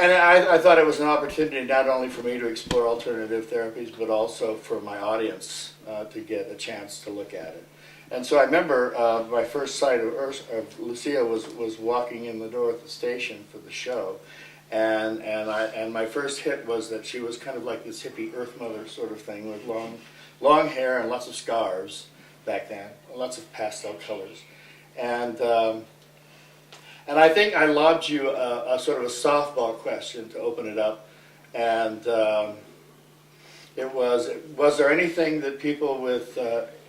And I thought it was an opportunity not only for me to explore alternative therapies, but also for my audience to get a chance to look at it. And so I remember my first sight of Lusijah was walking in the door at the station for the show, and my first hit was that she was kind of like this hippie Earth Mother sort of thing with long hair and lots of scarves back then, lots of pastel colors, and I think I lobbed you a sort of a softball question to open it up, and it was there anything that people with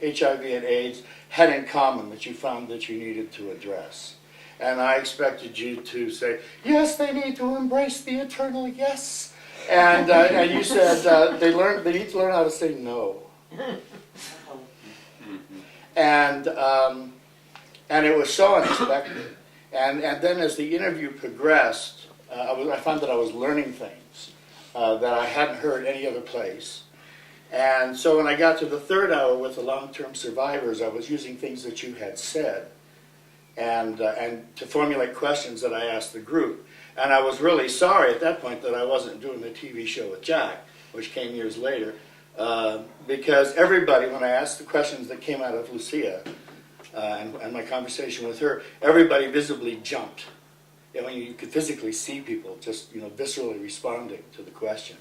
HIV and AIDS had in common that you found that you needed to address? And I expected you to say, yes, they need to embrace the eternal yes. And you said they need to learn how to say no. And it was so unexpected. And then as the interview progressed, I found that I was learning things that I hadn't heard any other place. And so when I got to the third hour with the long-term survivors, I was using things that you had said and to formulate questions that I asked the group. And I was really sorry at that point that I wasn't doing the TV show with Jack, which came years later, because everybody, when I asked the questions that came out of Lusijah and my conversation with her, everybody visibly jumped. I mean, you could physically see people just, viscerally responding to the question.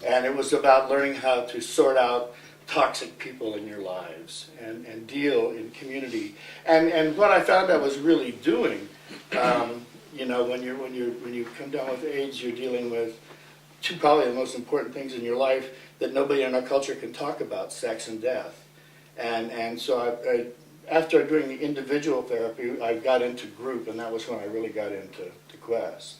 And it was about learning how to sort out toxic people in your lives and deal in community. And what I found I was really doing, when you come down with AIDS, you're dealing with two probably the most important things in your life that nobody in our culture can talk about: sex and death. And so after doing the individual therapy, I got into group, and that was when I really got into Quest.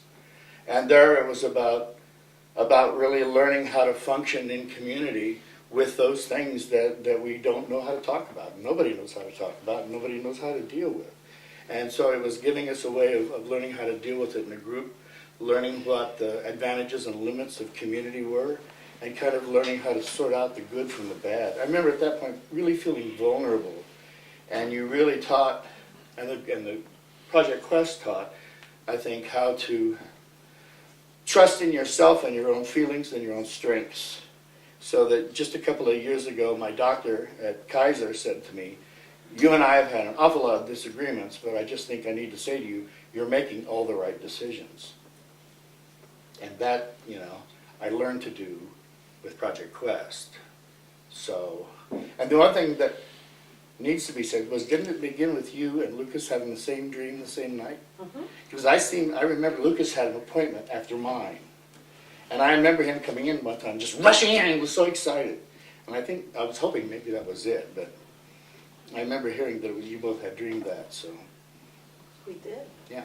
And there it was about really learning how to function in community with those things that we don't know how to talk about. Nobody knows how to talk about, and nobody knows how to deal with. And so it was giving us a way of learning how to deal with it in a group, learning what the advantages and limits of community were, and kind of learning how to sort out the good from the bad. I remember at that point really feeling vulnerable, and you really taught, and the Project Quest taught, I think, how to trust in yourself and your own feelings and your own strengths. So that just a couple of years ago, my doctor at Kaiser said to me, you and I have had an awful lot of disagreements, but I just think I need to say to you, you're making all the right decisions. And that, I learned to do with Project Quest. So, and the one thing that needs to be said was, didn't it begin with you and Lucas having the same dream the same night? Because I remember Lucas had an appointment after mine. And I remember him coming in one time, just rushing in, and he was so excited. And I was hoping maybe that was it, but I remember hearing that you both had dreamed that, so. We did. Yeah.